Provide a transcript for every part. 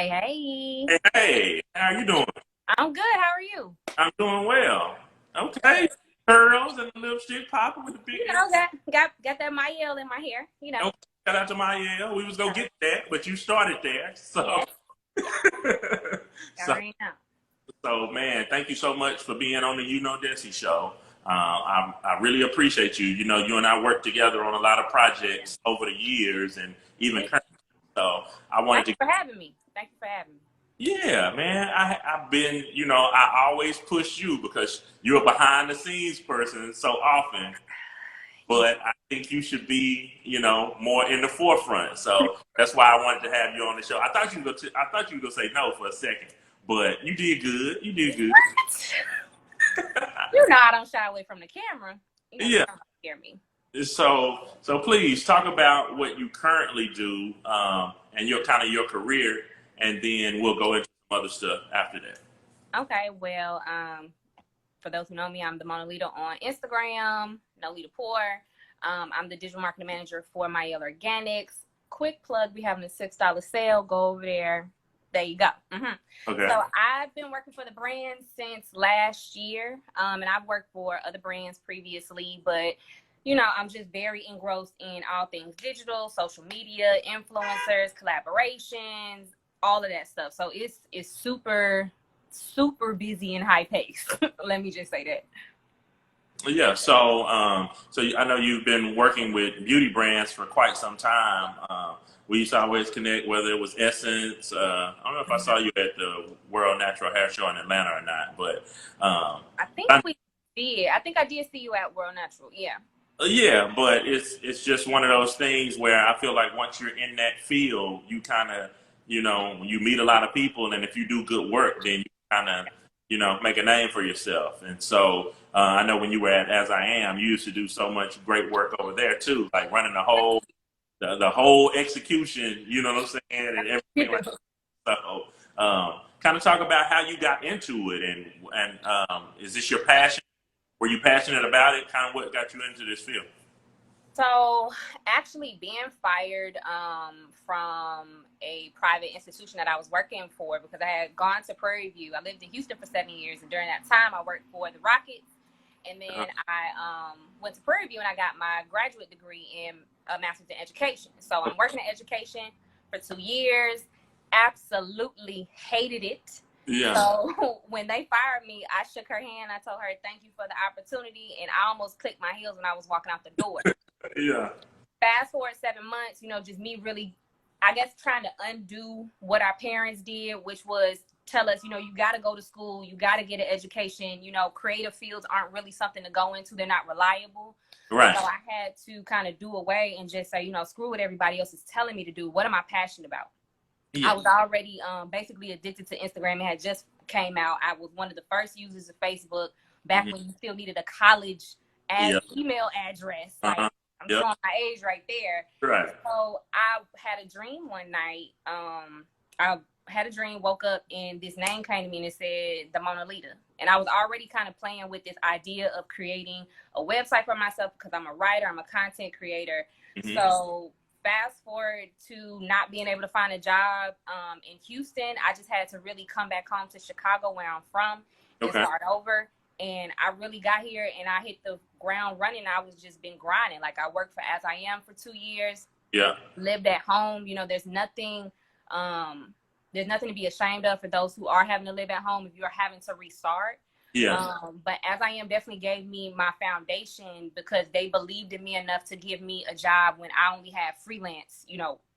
Hey, hey. Hey, hey, how you doing? I'm good. How are you? I'm doing well. Okay, Good. curls and the lipstick popping with the big ear. Got that Mielle in my hair. Okay, shout out to Mielle. We was gonna Uh, get that, but you started there. So, yes, I so, already know. so, man, thank you so much for being on the YouKnowDessie show. I really appreciate you. You know, you and I worked together on a lot of projects over the years, and even Yeah. currently. So, I wanted Thank to. you for having me. Thank you for having me. Yeah, man. I've been, I always push you because you're a behind the scenes person so often, Yeah. but I think you should be, more in the forefront. So that's why I wanted to have you on the show. I thought you were gonna say no for a second, but you did good. You did good. What? You know I don't shy away from the camera. The Yeah. camera scare me. So please talk about what you currently do, and your kind of your career, and then we'll go into some other stuff after that. Okay, well, for those who know me, I'm the Nolita on Instagram, Nolita Pore. I'm the digital marketing manager for Mielle Organics. Quick plug, we having a $6 sale. Go over there. There you go. Okay. So I've been working for the brand since last year, and I've worked for other brands previously, but I'm just very engrossed in all things digital, social media, influencers, collaborations, all of that stuff. So it's super busy and high paced. Let me just say that. Yeah, so I know you've been working with beauty brands for quite some time. We used to always connect, whether it was Essence. I don't know if I saw you at the World Natural Hair Show in Atlanta or not, but I think I, we did. I think I did see you at World Natural. Yeah. yeah, but it's just one of those things where I feel like once you're in that field, you kind of, you meet a lot of people, and if you do good work, then you kind of, make a name for yourself. And so I know when you were at As I Am, you used to do so much great work over there too, like running the whole execution. You know what I'm saying, and everything like that. So. Kind of talk about how you got into it, and is this your passion? Were you passionate about it? Kind of what got you into this field? So actually being fired from a private institution that I was working for because I had gone to Prairie View. I lived in Houston for 7 years, and during that time I worked for the Rockets. And then I went to Prairie View and I got my graduate degree in master's in education. So I'm working in education for 2 years. Absolutely hated it. Yeah, So when they fired me, I shook her hand. I told her, thank you for the opportunity. And I almost clicked my heels when I was walking out the door. yeah, Fast forward 7 months, just me really, I guess, trying to undo what our parents did, which was tell us, you got to go to school, you got to get an education, creative fields aren't really something to go into, they're not reliable. right. So I had to kind of do away and just say, screw what everybody else is telling me to do. What am I passionate about? Yeah, I was already basically addicted to Instagram. It had just came out. I was one of the first users of Facebook back when you still needed a college yeah, email address. Like, I'm yep, showing my age right there. right. So I had a dream one night. I had a dream, woke up, and this name came to me and it said the Mona Lisa. And I was already kind of playing with this idea of creating a website for myself because I'm a writer, I'm a content creator. So fast forward to not being able to find a job in Houston, I just had to really come back home to Chicago, where I'm from, and Okay. start over. And I really got here and I hit the ground running. I was just been grinding. Like, I worked for As I Am for 2 years. Yeah. Lived at home. There's nothing to be ashamed of for those who are having to live at home if you're having to restart. Yeah. But As I Am definitely gave me my foundation because they believed in me enough to give me a job when I only had freelance,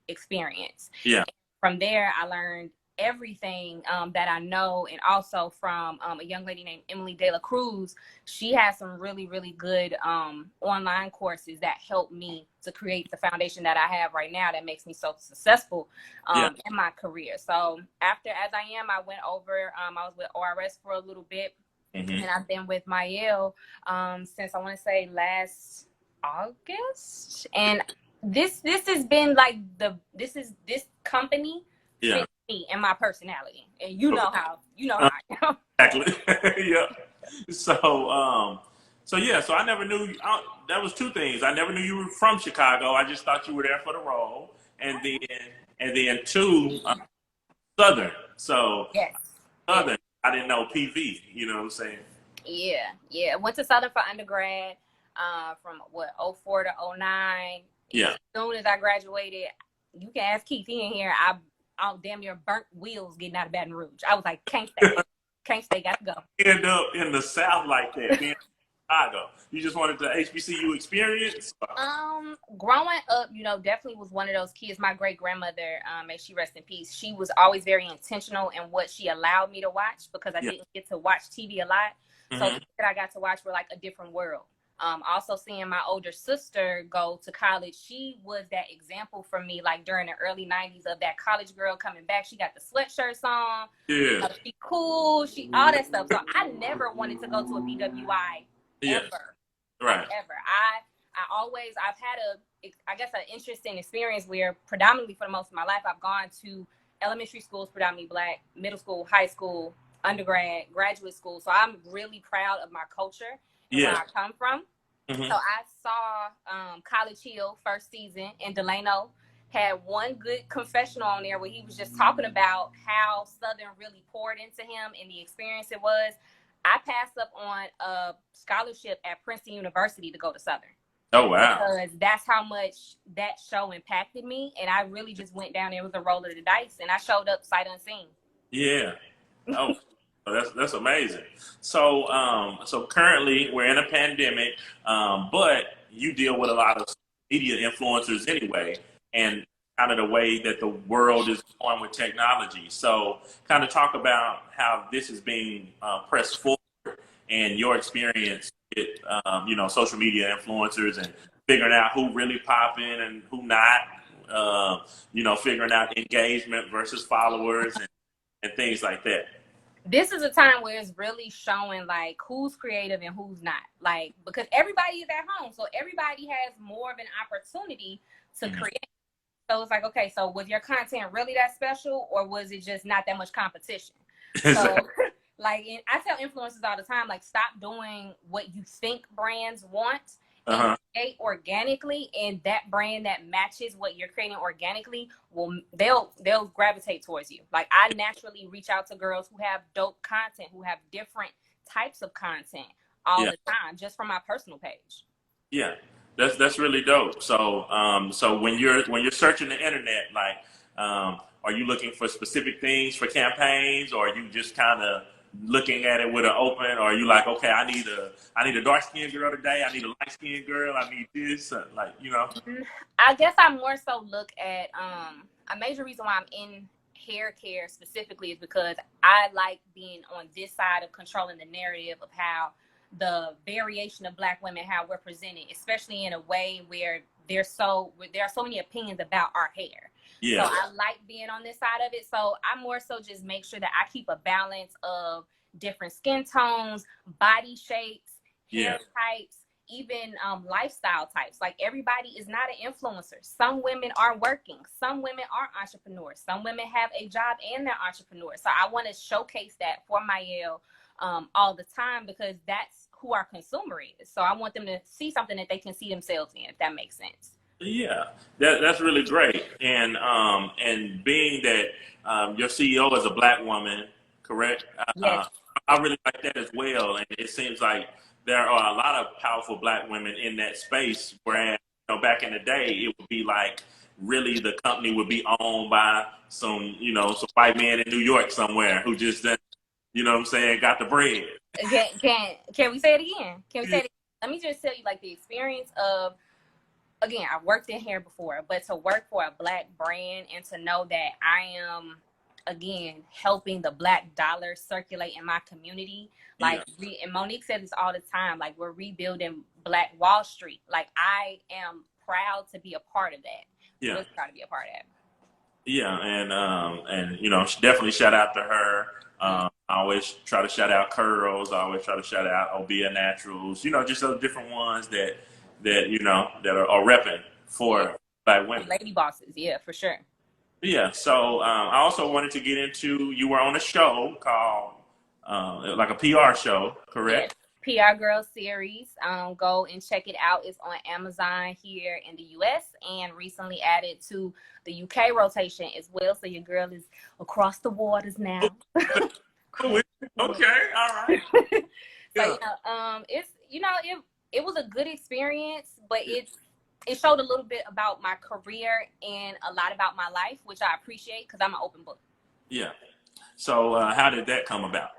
experience. Yeah. From there, I learned everything that I know, and also from a young lady named Emily De La Cruz. She has some really, really good online courses that helped me to create the foundation that I have right now that makes me so successful Yeah. in my career. So after As I Am, I went over, I was with ORS for a little bit, and I've been with Mielle since I want to say last August. And this has been like this company Yeah. fits me and my personality, and how I am. Exactly. Yeah. So I never knew. That was two things. I never knew you were from Chicago. I just thought you were there for the role, and then two. Southern. So Yes. Yes. Southern, I didn't know PV. You know what I'm saying? Yeah. Yeah. Went to Southern for undergrad, from what, '04 to '09. Yeah. As soon as I graduated, you can ask Keith, he in here. I damn near burnt wheels getting out of Baton Rouge. I was like, can't stay. Can't stay, got to go. End up in the South like that, being in Chicago. You just wanted the HBCU experience? Growing up, definitely was one of those kids. My great grandmother, may she rest in peace, she was always very intentional in what she allowed me to watch, because I didn't get to watch TV a lot. So things that I got to watch were like a different world. Also seeing my older sister go to college, she was that example for me, like during the early 90s, of that college girl coming back. She got the sweatshirts on. Yeah. She cool. She all that stuff. So I never wanted to go to a BWI ever. Right. Ever. I've had an interesting experience where predominantly for the most of my life, I've gone to elementary schools, predominantly Black, middle school, high school, undergrad, graduate school. So I'm really proud of my culture and where I come from. So I saw College Hill first season, and Delano had one good confessional on there where he was just talking about how Southern really poured into him and the experience it was. I passed up on a scholarship at Princeton University to go to Southern. Oh, wow. Because that's how much that show impacted me. And I really just went down there with a roll of the dice, and I showed up sight unseen. Yeah. Oh, that's amazing. So, so currently we're in a pandemic, but you deal with a lot of media influencers anyway, and kind of the way that the world is going with technology. So kind of talk about how this is being pressed forward and your experience with, social media influencers and figuring out who really popping and who not, figuring out engagement versus followers and things like that. This is a time where it's really showing like who's creative and who's not, like, because everybody is at home. So everybody has more of an opportunity to create. So it's like, okay, so was your content really that special, or was it just not that much competition? So like, I tell influencers all the time, like, stop doing what you think brands want and create organically, and that brand that matches what you're creating organically they'll gravitate towards you. Like, I naturally reach out to girls who have dope content, who have different types of content all the time, just from my personal page. Yeah, that's really dope. So so when you're searching the internet, like, are you looking for specific things for campaigns, or are you just kind of looking at it with an open, or are you like, okay, I need a dark skinned girl today, I need a light skinned girl, I need this, I guess I more so look at a major reason why I'm in hair care specifically is because I like being on this side of controlling the narrative of how the variation of Black women, how we're presented, especially in a way where there are so many opinions about our hair. Yeah. So I like being on this side of it. So I more so just make sure that I keep a balance of different skin tones, body shapes, hair types, even lifestyle types. Like, everybody is not an influencer. Some women are working. Some women are entrepreneurs. Some women have a job and they're entrepreneurs. So I want to showcase that for Mielle all the time, because that's who our consumer is. So I want them to see something that they can see themselves in, if that makes sense. Yeah, that's really great. And being that your CEO is a Black woman, correct? Yes. I really like that as well. And it seems like there are a lot of powerful Black women in that space, whereas, back in the day, it would be like, really, the company would be owned by some white man in New York somewhere who just, got the bread. Can we say it again? Can we say it again? Let me just tell you, like, the experience of, again, I've worked in hair before, but to work for a Black brand and to know that I am, again, helping the Black dollar circulate in my community. Like, and Monique says this all the time, like, we're rebuilding Black Wall Street. Like, I am proud to be a part of that. Yeah. Really proud to be a part of that. Yeah, and definitely shout out to her. I always try to shout out Curls. I always try to shout out Obia Naturals. Just those different ones that are repping for Black women. Lady bosses, yeah, for sure. Yeah. So I also wanted to get into, you were on a show called like a PR show, correct? PR Girl series. Go and check it out. It's on Amazon here in the US and recently added to the UK rotation as well. So your girl is across the waters now. Okay, all right. So it's it was a good experience, but it showed a little bit about my career and a lot about my life, which I appreciate because I'm an open book. Yeah. So how did that come about?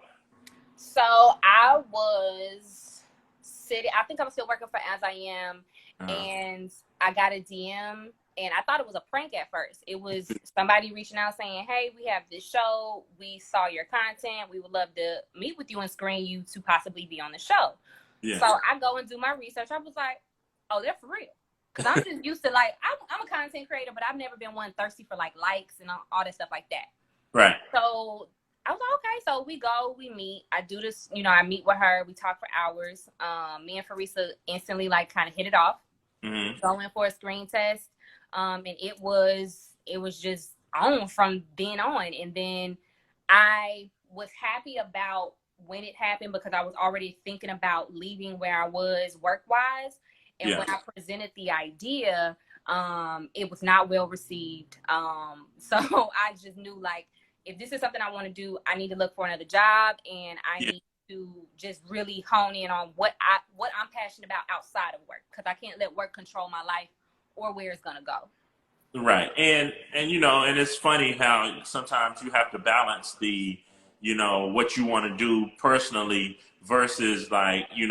So I was sitting, I think I'm still working for As I Am, and I got a DM, and I thought it was a prank at first. It was somebody reaching out saying, hey, we have this show. We saw your content. We would love to meet with you and screen you to possibly be on the show. Yeah. So I go and do my research. I was like, oh, they're for real. Because I'm just used to, like, I'm a content creator, but I've never been one thirsty for, like, likes and all that stuff like that. Right. So I was like, okay, so we go, we meet. I do this, I meet with her. We talk for hours. Me and Farisa instantly, like, kind of hit it off. Mm-hmm. Go in for a screen test. And it was just on from then on. And then I was happy about when it happened because I was already thinking about leaving where I was work-wise. And when I presented the idea, it was not well received. So I just knew, like, if this is something I want to do, I need to look for another job, and I need to just really hone in on what I'm passionate about outside of work, because I can't let work control my life or where it's gonna go. Right, and and it's funny how sometimes you have to balance the what you want to do personally versus, like, your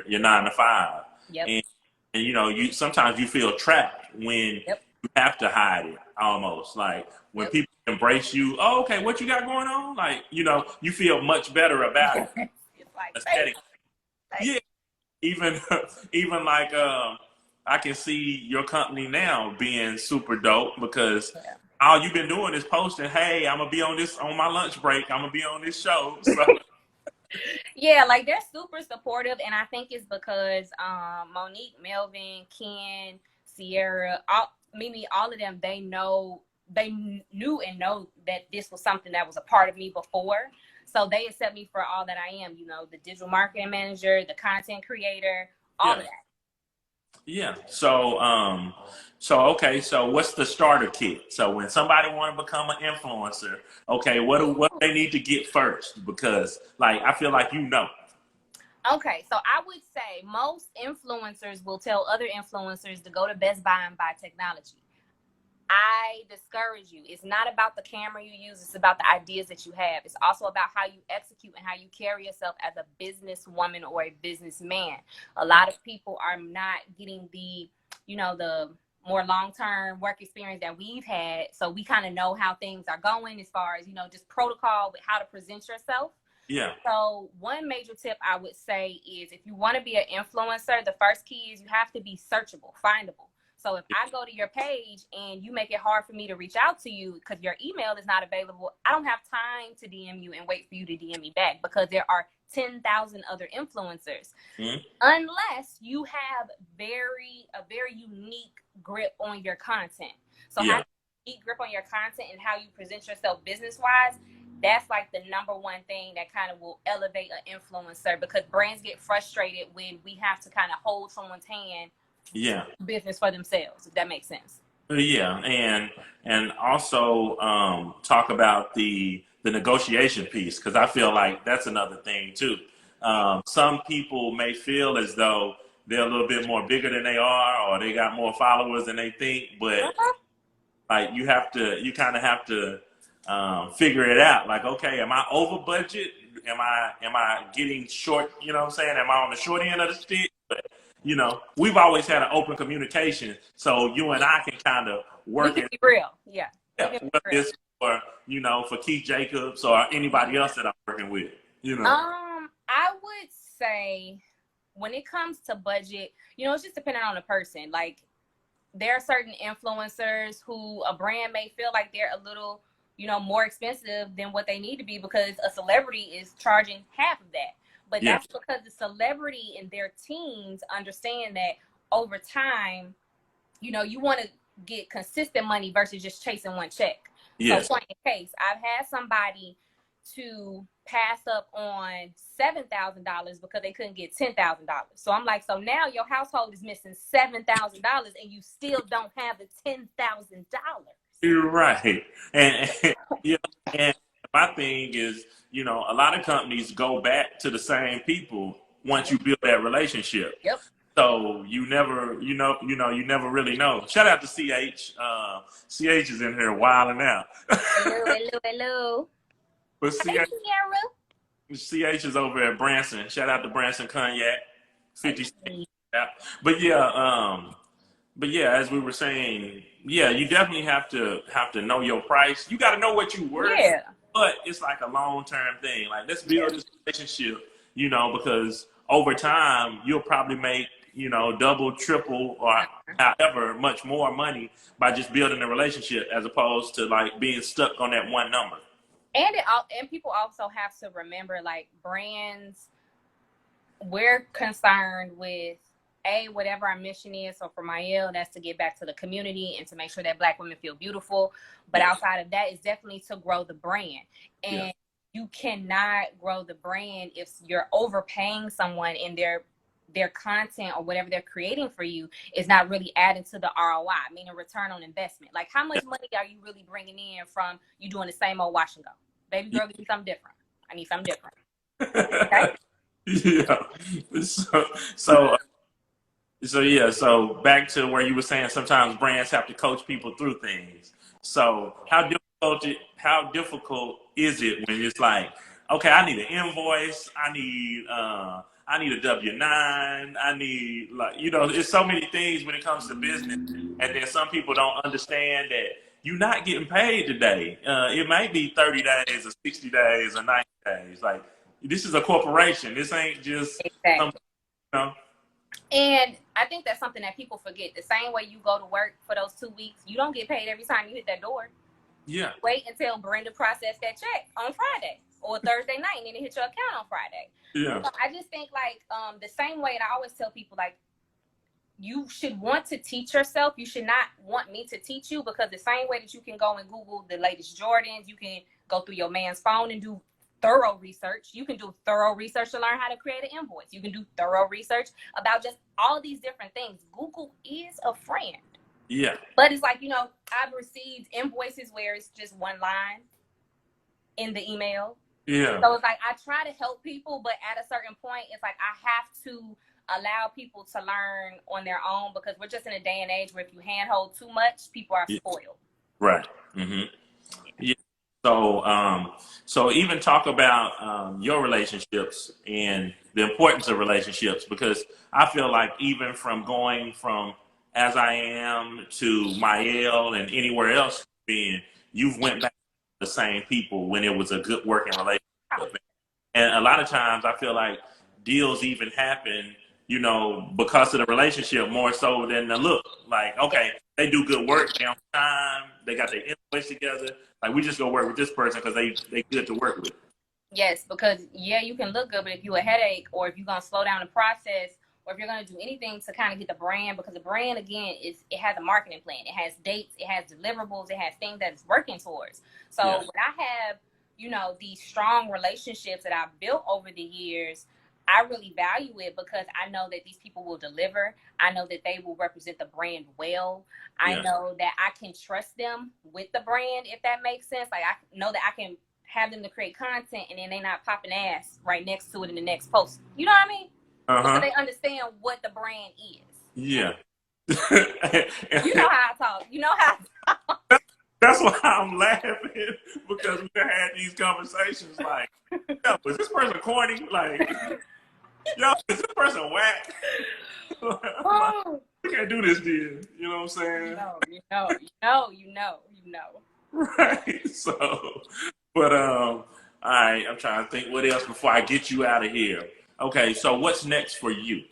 9 to 5. Yep. And you sometimes you feel trapped when you have to hide it, almost like when people embrace you. Oh, okay, what you got going on? Like, you feel much better about it. It's like, yeah, even like I can see your company now being super dope because all you've been doing is posting, hey, I'm gonna be on my lunch break, I'm gonna be on this show. So. Yeah, like, they're super supportive, and I think it's because Monique, Melvin, Ken, Sierra, Mimi, all of them, they knew and know that this was something that was a part of me before. So they accept me for all that I am, the digital marketing manager, the content creator, all of that. Yeah. So okay. So what's the starter kit? So when somebody want to become an influencer, okay, what do they need to get first? Because, like, I feel like Okay, so I would say most influencers will tell other influencers to go to Best Buy and buy technology. I discourage you. It's not about the camera you use. It's about the ideas that you have. It's also about how you execute and how you carry yourself as a businesswoman or a businessman. A lot of people are not getting the more long-term work experience that we've had. So we kind of know how things are going as far as, just protocol with how to present yourself. Yeah. So one major tip I would say is, if you want to be an influencer, the first key is you have to be searchable, findable. So if I go to your page and you make it hard for me to reach out to you because your email is not available, I don't have time to DM you and wait for you to DM me back, because there are 10,000 other influencers. Mm-hmm. Unless you have a very unique grip on your content. So how you unique grip on your content and how you present yourself business-wise, that's like the number one thing that kind of will elevate an influencer, because brands get frustrated when we have to kind of hold someone's hand business for themselves, if that makes sense. Yeah, and also talk about the negotiation piece, because I feel like that's another thing too. Some people may feel as though they're a little bit more bigger than they are, or they got more followers than they think, but like you kind of have to figure it out. Like, okay, am I over budget? Am I getting short? You know what I'm saying? Am I on the short end of the stick? But, we've always had an open communication, so you and I can kind of work it. Be real, yeah. Whether it's for Keith Jacobs or anybody else that I'm working with, I would say when it comes to budget, it's just dependent on the person. Like, there are certain influencers who a brand may feel like they're a little, more expensive than what they need to be, because a celebrity is charging half of that. But that's because the celebrity and their teams understand that over time, you want to get consistent money versus just chasing one check. Yes. So, point in case, I've had somebody to pass up on $7,000 because they couldn't get $10,000. So I'm like, so now your household is missing $7,000 and you still don't have the $10,000. You're right. And yeah, and my thing is, a lot of companies go back to the same people once you build that relationship. Yep. So you never, you never really know. Shout out to CH. CH is in here wilding out. Hello. But Hey, CH is over at Branson. Shout out to Branson Cognac, 50 Sierra. cents. But yeah, as we were saying, yeah, you definitely have to know your price. You got to know what you worth. Yeah. But it's like a long-term thing. Like, let's build this relationship, because over time you'll probably make, double, triple, or however much more money by just building a relationship as opposed to like being stuck on that one number. And people also have to remember, like, brands, we're concerned with whatever our mission is. So for Mielle, that's to get back to the community and to make sure that Black women feel beautiful. But outside of that, it's definitely to grow the brand. And you cannot grow the brand if you're overpaying someone in their content or whatever they're creating for you is not really adding to the ROI, meaning return on investment. Like, how much money are you really bringing in from you doing the same old wash and go? Baby girl, give me something different. I need something different. Okay? Yeah. So back to where you were saying sometimes brands have to coach people through things. So how difficult is it when it's like, okay, I need an invoice, I need a W-9, I need, like, there's so many things when it comes to business, and then some people don't understand that you're not getting paid today. It might be 30 days or 60 days or 90 days. Like, this is a corporation. This ain't just exactly. And I think that's something that people forget. The same way you go to work for those 2 weeks, you don't get paid every time you hit that door. Yeah. Wait until Brenda processed that check on Friday or Thursday night, and then it hit your account on Friday. Yeah. So I just think, like, the same way, and I always tell people, like, you should want to teach yourself. You should not want me to teach you, because the same way that you can go and Google the latest Jordans, you can go through your man's phone and do thorough research. You can do thorough research to learn how to create an invoice. You can do thorough research about just all these different things. Google is a friend. Yeah. But it's like, I've received invoices where it's just one line in the email. Yeah. So it's like, I try to help people, but at a certain point, it's like I have to allow people to learn on their own, because we're just in a day and age where if you handhold too much, people are spoiled. Right. Mm-hmm. Yeah. So even talk about your relationships and the importance of relationships, because I feel like even from going from As I Am to Mielle and anywhere else you've went back to the same people when it was a good working relationship. And a lot of times I feel like deals even happen, because of the relationship more so than the look. Like, okay, they do good work, they on time, they got their invoice together. Like, we just go work with this person because they good to work with. Yes, because you can look good, but if you're a headache, or if you're gonna slow down the process, or if you're gonna do anything to kind of get the brand, because the brand, again, it has a marketing plan, it has dates, it has deliverables, it has things that it's working towards. So when I have, these strong relationships that I've built over the years, I really value it, because I know that these people will deliver. I know that they will represent the brand well. I know that I can trust them with the brand, if that makes sense. Like, I know that I can have them to create content, and then they not popping ass right next to it in the next post. You know what I mean? Because they understand what the brand is. Yeah. You know how I talk. You know how I talk. That's why I'm laughing, because we had these conversations like, is this person corny? Like, is this person whack? Like, we can't do this, deal. You know what I'm saying? You know. Right. So, but all right, I'm trying to think what else before I get you out of here. Okay, so what's next for you?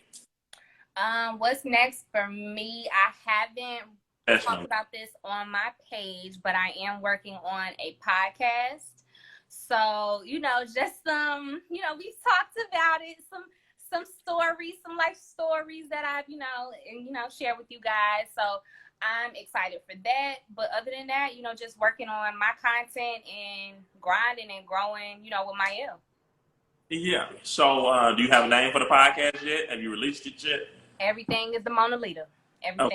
What's next for me? I haven't talked about this on my page, but I am working on a podcast. So, just some, we've talked about it, some stories, some life stories that I've, share with you guys. So I'm excited for that. But other than that, just working on my content and grinding and growing, with Mielle. Yeah. So, do you have a name for the podcast yet? Have you released it yet? Everything is the Nolita. Oh,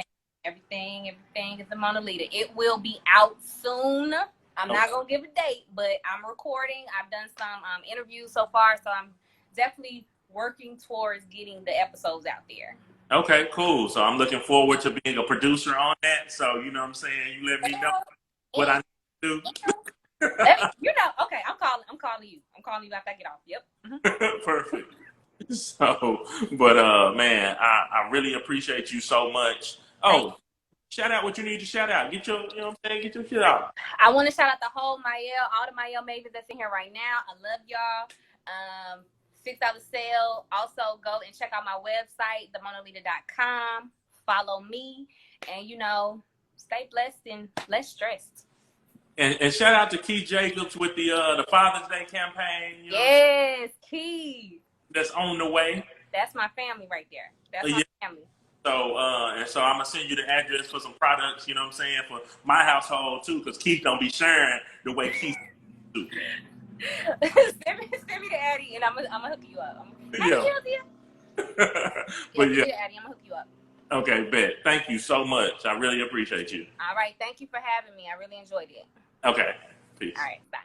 Everything is the Nolita. It will be out soon. I'm not gonna give a date, but I'm recording. I've done some interviews so far, so I'm definitely working towards getting the episodes out there. okay, cool. So I'm looking forward to being a producer on that. So you know what I'm saying? You let me know what I need to do. Okay, I'm calling you. I'm calling you after I get off. Yep. Mm-hmm. Perfect. So, but man, I really appreciate you so much. Oh, shout out what you need to shout out. Get your, you know what I'm saying? Get your shit out. I want to shout out the whole Mielle, all the Mielle mavens that's in here right now. I love y'all. $6 sale. Also, go and check out my website, themonolita.com. Follow me, and stay blessed and less stressed. And shout out to Keith Jacobs with the Father's Day campaign. Yes, Keith. That's on the way. That's my family right there. That's my family. So, so I'm gonna send you the address for some products. You know what I'm saying, for my household too, because Keith don't be sharing the way Keith do. send me the Addy, and I'm gonna hook you up. But yeah, Addy, I'm gonna hook you up. Okay, bet. Thank you so much. I really appreciate you. All right, thank you for having me. I really enjoyed it. Okay, peace. All right, bye.